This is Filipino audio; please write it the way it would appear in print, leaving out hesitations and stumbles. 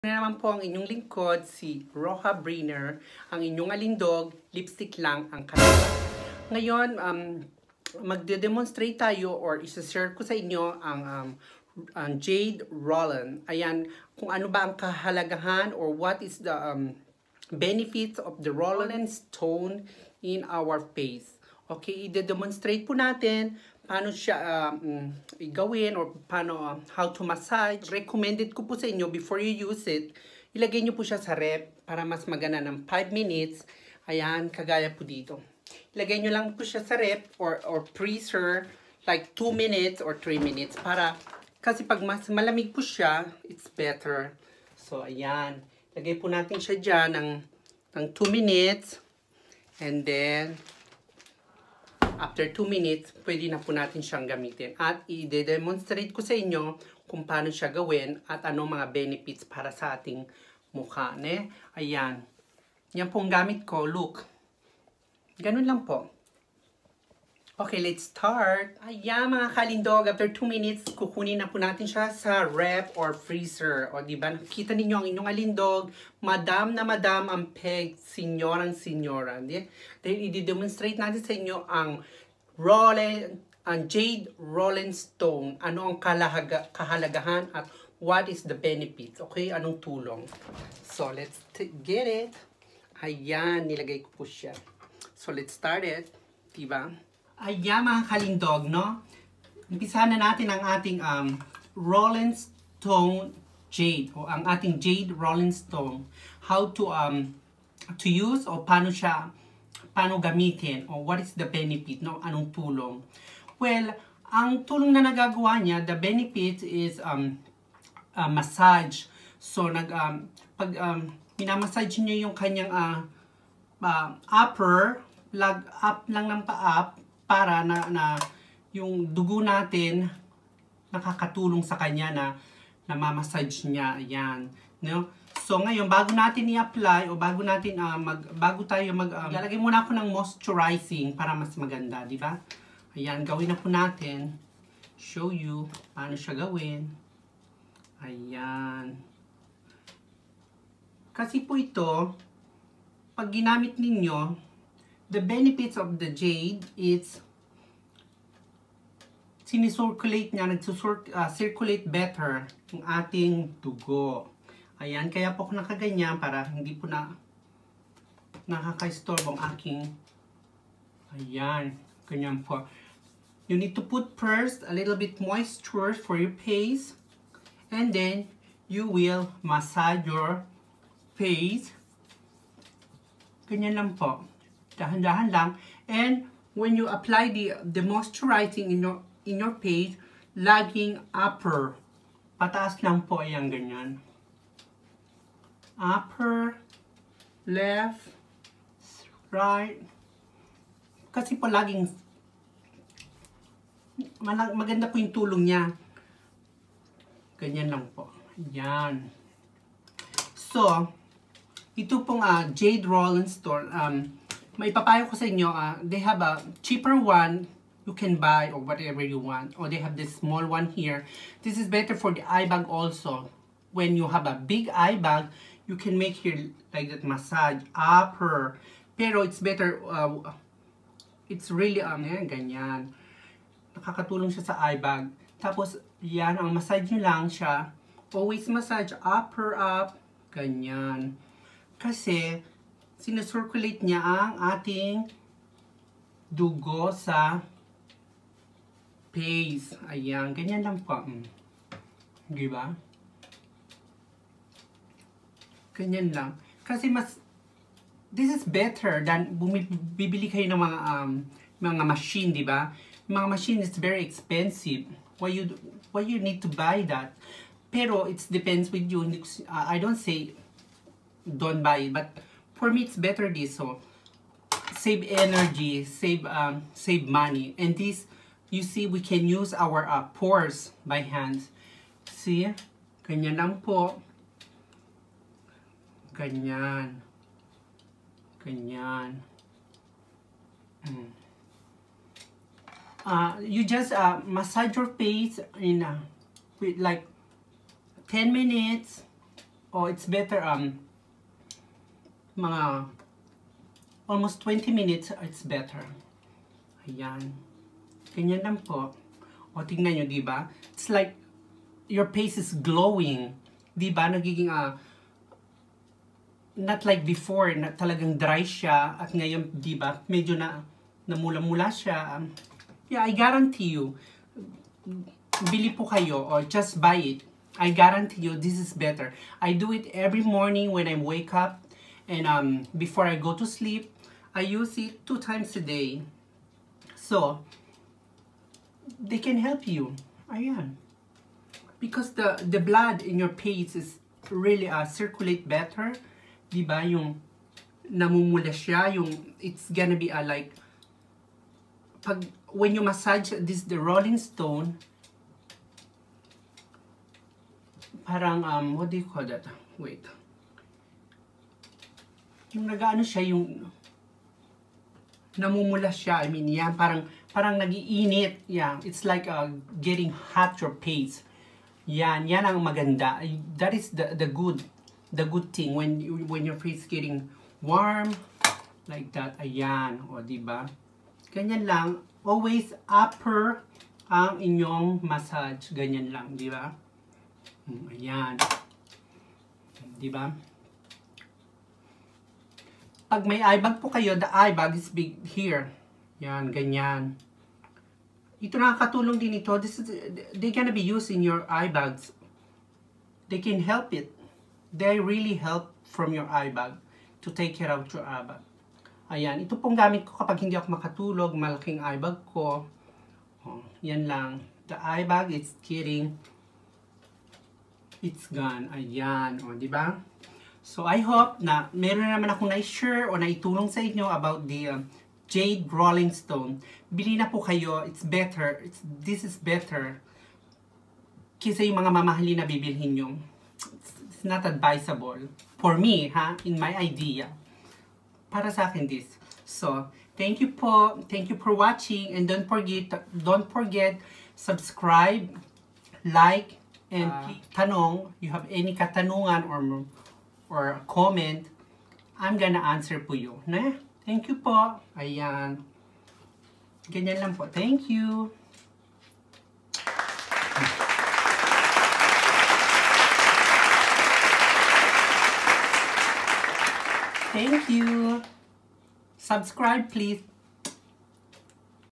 Na naman po ang inyong lingkod, si Roja Briner, ang inyong alindog, lipstick lang ang kanya. Ngayon, magde-demonstrate tayo or isa-share ko sa inyo ang Jade Rollin. Ayan, kung ano ba ang kahalagahan or what is the benefits of the Rollin stone in our face. Okay, i-demonstrate po natin paano siya gawin or paano how to massage. Recommended ko po sa inyo before you use it, ilagay nyo po siya sa rep para mas magana ng 5 minutes. Ayan, kagaya po dito. Ilagay nyo lang po siya sa rep or freezer like 2 minutes or 3 minutes para kasi pag mas malamig po siya, it's better. So, ayan. Lagay po natin siya dyan ng 2 minutes and then after 2 minutes, pwede na po natin siyang gamitin. At i-demonstrate ko sa inyo kung paano siya gawin at anong mga benefits para sa ating mukha. Ne? Ayan. Yan pong gamit ko. Look. Ganun lang po. Okay, let's start. Ayan mga kalindog. After 2 minutes, kukunin na po natin siya sa rep or freezer. O diba, nakita ninyo ang inyong alindog. Madam na madam ang peg. Senyorang senyora. Dahil i-demonstrate natin sa inyo ang Jade Rollin Stone. Ano ang kahalagahan at what is the benefits. Okay, anong tulong. So, let's get it. Ayan, nilagay ko po siya. So, let's start it. Diba? Ayan mga kalindog, no? Umpisahan na natin ang ating Rollin Stone Jade o ang ating Jade Rollin Stone. How to use o paano gamitin o what is the benefit, no? Anong tulong? Well, ang tulong na nagagawa niya, the benefit is massage. So pag minamassage niyo yung kanyang upper, lag up lang ng pa-up para na yung dugo natin nakakatulong sa kanya na namamassage niya. Ayan, no? So ngayon bago natin i-apply o bago tayo lalagay muna ako ng moisturizing para mas maganda, di ba? Ayan, gawin na po natin. Show you paano siya gawin. Ayan. Kasi po ito, pag ginamit ninyo, the benefits of the jade is sinicirculate niya, circulate better yung ating dugo. Ayan, kaya po ako nakaganyan para hindi po na nakaka-istorbo ang aking. Ayan, ganyan po. You need to put first a little bit moisture for your face and then you will massage your face. Ganyan lang po. Dahan-dahan lang. And when you apply the moisturizing in your face, laging upper. Pataas lang po, ayan, ganyan. Upper, left, right. Kasi po laging maganda po yung tulong niya. Ganyan lang po. Ayan. So, ito pong Jade Rollin Stone. Maipapayo ko sa inyo, they have a cheaper one you can buy or whatever you want. Or they have this small one here. This is better for the eye bag also. When you have a big eye bag, you can make here like that massage upper. Pero it's better, it's really, ganyan. Nakakatulong siya sa eye bag. Tapos, yan, ang massage nyo lang siya. Always massage upper up. Ganyan. Kasi, sinusirculate niya ang ating dugo sa face. Ayan, ganyan lang po. Diba? Ganyan lang. Kasi this is better than bibili kayo ng mga machine, diba? Mga machine is very expensive. Why you need to buy that? Pero it depends with you. I don't say don't buy it, but for me, it's better this. So, save energy, save money. And this, you see, we can use our pores by hands. See? Ganyan lang po. Ganyan. Ganyan. You just massage your face in with like 10 minutes. Oh, it's better, mga almost 20 minutes, it's better. Ayan. Ganyan lang po. O, tingnan nyo, diba? It's like, your face is glowing. Diba? Nagiging, not like before, na talagang dry siya. At ngayon, diba? Medyo namula-mula siya. Yeah, I guarantee you, bili po kayo or just buy it. I guarantee you, this is better. I do it every morning when I wake up. And before I go to sleep, I use it 2 times a day. So, they can help you. Ayan. Because the blood in your face is really circulate better. Diba? Yung namumula siya. Yung, it's gonna be like, when you massage the Rolling Stone, parang, what do you call that? Wait. Yung nag-ano siya, yung namumula siya. I mean, yan, parang nag-iinit. Yeah, it's like getting hot your face. Yan ang maganda. That is the good thing when your face getting warm like that. Ayan, o diba? Ganyan lang. Always upper ang inyong massage. Ganyan lang, diba? Ayan. Diba? Pag may eye bag po kayo, the eye bag is big here. Yan, ganyan. Ito nakakatulong din ito. They're gonna be used in your eye bags. They can help it. They really help from your eye bag to take care of your eye bag. Ayan, ito pong gamit ko kapag hindi ako makatulog, malaking eye bag ko. Oh, yan lang. The eye bag is kidding. It's gone. Ayan, o, diba? So, I hope na meron naman akong na-share o naitulong sa inyo about the Jade Rolling Stone. Bili na po kayo. It's better. This is better kaysa yung mga mamahalin na bibilhin nyo. It's not advisable. For me, ha? In my idea. Para sa akin this. So, thank you po. Thank you for watching. And don't forget, subscribe, like, and tanong, you have any katanungan or comment, I'm gonna answer po you. Na? Thank you po. Ayan. Ganyan lang po. Thank you. Thank you. Subscribe, please.